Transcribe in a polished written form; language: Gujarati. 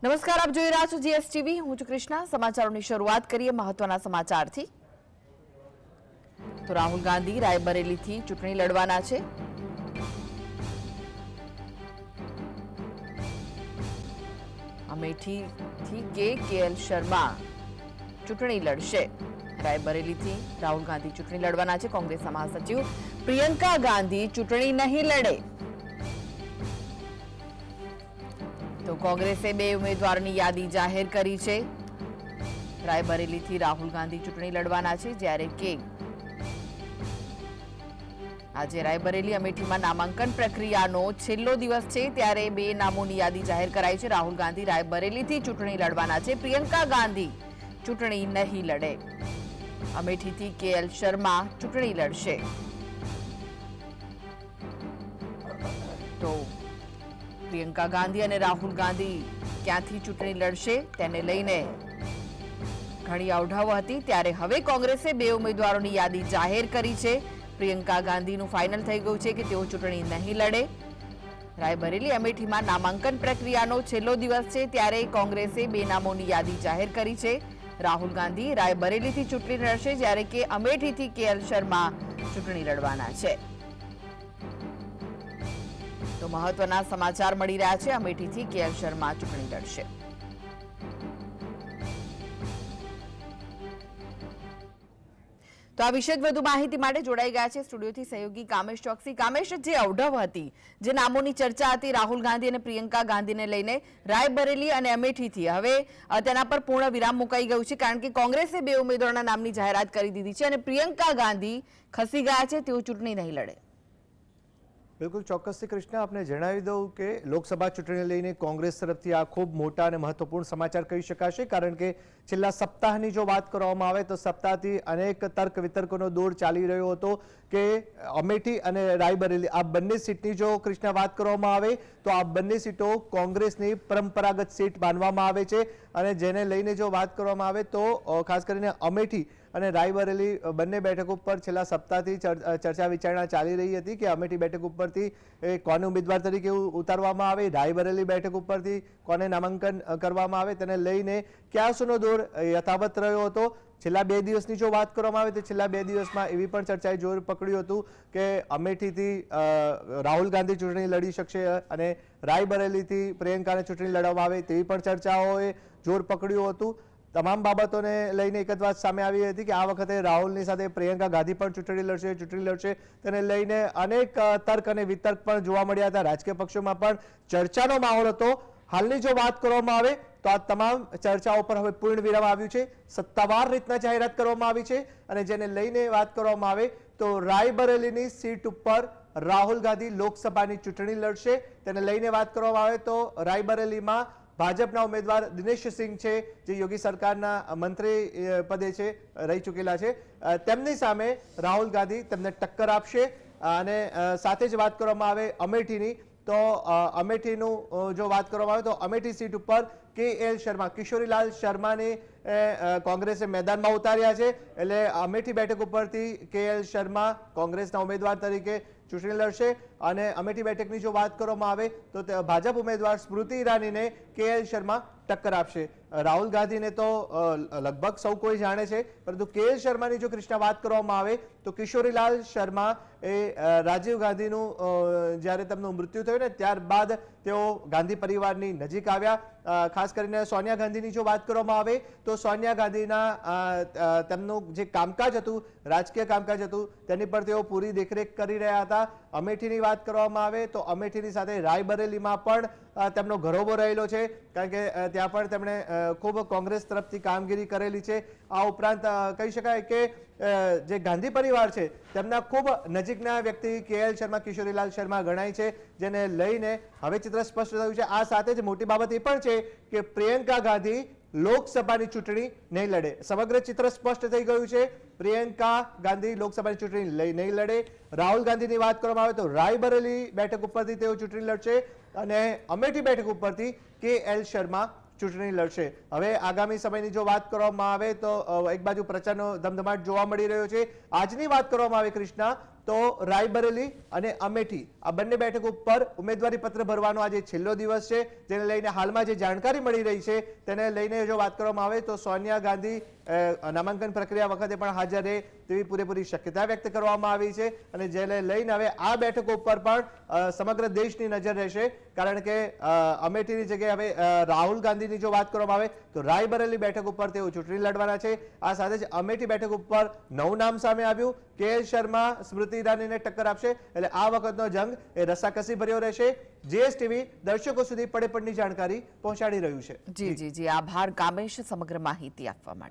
નમસ્કાર, આપ જોઈ રહ્યા છો જીએસટીવી. હું છું કૃષ્ણા. સમાચારોની શરૂઆત કરીએ મહત્વના સમાચારથી. તો રાહુલ ગાંધી રાયબરેલીથી ચૂંટણી લડવાના છે. અમેઠીથી કેએલ શર્મા ચૂંટણી લડશે. રાયબરેલીથી રાહુલ ગાંધી ચૂંટણી લડવાના છે. કોંગ્રેસના મહાસચિવ પ્રિયંકા ગાંધી ચૂંટણી નહીં લડે. તો કોંગ્રેસે 2 ઉમેદવારોની યાદી જાહેર કરી છે. રાયબરેલીથી રાહુલ ગાંધી ચૂંટણી લડવાના છે, જ્યારે કે આજે રાયબરેલી અમેઠીમાં નામાંકન પ્રક્રિયાનો છેલ્લો દિવસ છે, ત્યારે 2 નામોની યાદી જાહેર કરાઈ છે. રાહુલ ગાંધી રાયબરેલીથી ચૂંટણી લડવાના છે. પ્રિયંકા ગાંધી ચૂંટણી નહીં લડે. અમેઠીથી કેએલ શર્મા ચૂંટણી લડશે. તો પ્રિયંકા ગાંધી અને રાહુલ ગાંધી ક્યાંથી ચૂંટણી લડશે તેને લઈને ઘણી અવઢવ હતી, ત્યારે હવે કોંગ્રેસે 2 ઉમેદવારોની યાદી જાહેર કરી છે. પ્રિયંકા ગાંધીનું ફાઇનલ થઈ ગયું છે કે તેઓ ચૂંટણી નહીં લડે. રાયબરેલી અમેઠીમાં નામાંકન પ્રક્રિયાનો છેલ્લો દિવસ છે, ત્યારે કોંગ્રેસે 2 નામોની યાદી જાહેર કરી છે. રાહુલ ગાંધી રાયબરેલીથી ચૂંટણી લડશે, જ્યારે કે અમેઠીથી કેએલ શર્મા ચૂંટણી લડવાના છે. તો મહત્વના સમાચાર મળી રહ્યા છે. અમેઠીથી કેએલ શર્મા ચૂંટણી લડશે. તો આ વિશે વધુ માહિતી માટે જોડાઈ ગયા છે સ્ટુડિયોથી સહયોગી કામેશ ચોકસી. કામેશ, જે અવઢવ હતી, જે નામોની ચર્ચા હતી રાહુલ ગાંધી અને પ્રિયંકા ગાંધીને લઈને રાયબરેલી અને અમેઠીથી, હવે તેના પર પૂર્ણ વિરામ મુકાઈ ગયું છે, કારણ કે કોંગ્રેસે 2 ઉમેદવારોના નામની જાહેરાત કરી દીધી છે અને પ્રિયંકા ગાંધી ખસી ગયા છે, તેઓ ચૂંટણી નહીં લડે. બિલકુલ ચોક્કસથી કૃષ્ણા, આપને જણાવી દઉં કે લોકસભા ચૂંટણીને લઈને કોંગ્રેસ તરફથી આ ખૂબ મોટા અને મહત્વપૂર્ણ સમાચાર કહી શકાશે, કારણ કે છેલ્લા સપ્તાહની જો વાત કરવામાં આવે તો સપ્તાહથી અનેક તર્ક વિતર્કોનો દોર ચાલી રહ્યો હતો કે અમેઠી અને રાયબરેલી આ બંને સીટની જો કૃષ્ણા વાત કરવામાં આવે તો આ બંને સીટો કોંગ્રેસની પરંપરાગત સીટ માનવામાં આવે છે, અને જેને લઈને જો વાત કરવામાં આવે તો ખાસ કરીને અમેઠી અને રાયબરેલી બંને બેઠક ઉપર છેલ્લા સપ્તાહથી ચર્ચા વિચારણા ચાલી રહી હતી કે અમેઠી બેઠક ઉપરથી કોને ઉમેદવાર તરીકે ઉતારવામાં આવે, રાયબરેલી બેઠક ઉપરથી કોને નામાંકન કરવામાં આવે, તેને લઈને ક્યાં સુધીનો દોર યથાવત રહ્યો હતો. છેલ્લા 2 દિવસની જો વાત કરવામાં આવે તો છેલ્લા 2 દિવસમાં એવી પણ ચર્ચાએ જોર પકડ્યું હતું કે અમેઠીથી રાહુલ ગાંધી ચૂંટણી લડી શકશે અને રાયબરેલીથી પ્રિયંકાને ચૂંટણી લડવામાં આવે તેવી પણ ચર્ચાઓએ જોર પકડ્યું હતું. તમામ બાબતોને લઈને એક જ વાત સામે આવી હતી કે આ વખતે રાહુલની સાથે પ્રિયંકા ગાંધી પણ ચૂંટણી લડશે. તેને લઈને અનેક તર્ક અને વિતર્ક પણ જોવા મળ્યા હતા. રાજકીય પક્ષોમાં પણ ચર્ચાનો માહોલ હતો. હાલની જો વાત કરવામાં આવે તો આ તમામ ચર્ચાઓ પર હવે પૂર્ણ વિરામ આવ્યું છે. સત્તાવાર રીતના જાહેરાત કરવામાં આવી છે, અને જેને લઈને વાત કરવામાં આવે તો રાયબરેલીની સીટ ઉપર રાહુલ ગાંધી લોકસભાની ચૂંટણી લડશે. તેને લઈને વાત કરવામાં આવે તો રાયબરેલીમાં ભાજપના ઉમેદવાર દિનેશ સિંહ છે, જે યોગી સરકારના મંત્રી પદે છે, રહી ચૂકેલા છે, તેમની સામે રાહુલ ગાંધી તેમને ટક્કર આપશે. અને સાથે જ વાત કરવામાં આવે અમેઠીની તો અમેઠીનું જો વાત કરવામાં આવે તો અમેઠી સીટ ઉપર કેએલ શર્મા, કિશોરીલાલ શર્માને કોંગ્રેસે મેદાનમાં ઉતાર્યા છે, એટલે અમેઠી બેઠક ઉપરથી કેએલ શર્મા કોંગ્રેસના ઉમેદવાર તરીકે ચૂંટણી લડશે. અને અમેઠી બેઠકની જો વાત કરવામાં આવે તો ભાજપ ઉમેદવાર સ્મૃતિ ઈરાનીને કેએલ શર્મા ટક્કર આપશે. રાહુલ ગાંધીને તો લગભગ સૌ કોઈ જાણે છે, પરંતુ કેએલ શર્માની જો કૃષ્ણા વાત કરવામાં આવે તો કિશોરીલાલ શર્મા એ રાજીવ ગાંધીનું જ્યારે તેમનું મૃત્યુ થયું ને ત્યારબાદ તેઓ ગાંધી પરિવારની નજીક આવ્યા. ખાસ કરીને સોનિયા ગાંધીની જો વાત કરવામાં આવે તો સોનિયા ગાંધીના તેમનું જે કામકાજ હતું, રાજકીય કામકાજ હતું, તેની પર તેઓ પૂરી દેખરેખ કરી રહ્યા હતા. અમેઠીની વાત કરવામાં આવે તો અમેઠીની સાથે રાયબરેલીમાં પણ તેમનો ઘરોબો રહેલો છે, કારણ કે ત્યાં પણ તેમણે ખૂબ કોંગ્રેસ તરફથી કામગીરી કરેલી છે. આ ઉપરાંત કહી શકાય કે જે ગાંધી પરિવાર છે તેમના ખૂબ નજીકના વ્યક્તિ કેએલ શર્મા, કિશોરીલાલ શર્મા ગણાય છે, જેને લઈને હવે ચિત્ર સ્પષ્ટ થયું છે. આ સાથે જ મોટી બાબત એ પણ છે કે પ્રિયંકા ગાંધી લોકસભાની ચૂંટણી નહીં લડે. સમગ્ર ચિત્ર સ્પષ્ટ થઈ ગયું છે. પ્રિયંકા ગાંધી લોકસભાની ચૂંટણી નહીં લડે. રાહુલ ગાંધીની વાત કરવામાં આવે તો રાયબરેલી બેઠક ઉપરથી તેઓ ચૂંટણી લડશે અને અમેઠી બેઠક ઉપરથી કેએલ શર્મા ચૂંટણી લડશે. હવે આગામી સમયની જો વાત કરવામાં આવે તો એક બાજુ પ્રચારનો ધમધમાટ જોવા મળી રહ્યો છે. આજની વાત કરવામાં આવે કૃષ્ણા તો રાયબરેલી અને અમેઠી આ બંને બેઠક ઉપર ઉમેદવારી પત્ર ભરવાનો આજે છેલ્લો દિવસ છે, જેને લઈને હાલમાં જે જાણકારી મળી રહી છે તેને લઈને જો વાત કરવામાં આવે તો સોનિયા ગાંધી નામાંકન પ્રક્રિયા વખતે પણ હાજર રહે તેવી પૂરેપૂરી શક્યતા વ્યક્ત કરવામાં આવી છે અને જેને લઈને હવે આ બેઠકો ઉપર પણ સમગ્ર દેશની નજર રહેશે, કારણ કે અમેઠીની જગ્યાએ હવે રાહુલ ગાંધીની જો વાત કરવામાં આવે તો રાયબરેલી બેઠક ઉપર તેઓ ચૂંટણી લડવાના છે। આ સાથે જ અમેઠી બેઠક ઉપર નવું નામ સામે આવ્યું, કે.એલ. શર્મા સ્મૃતિ ઈરાનીને ટક્કર આપશે, એટલે આ વખતનો જંગ એ રસાકસી ભર્યો રહેશે। જીએસટીવી દર્શકો સુધી પડે પડની જાણકારી પહોંચાડી રહ્યું છે। જી આભાર કામેશ સમગ્ર માહિતી આપવા માટે।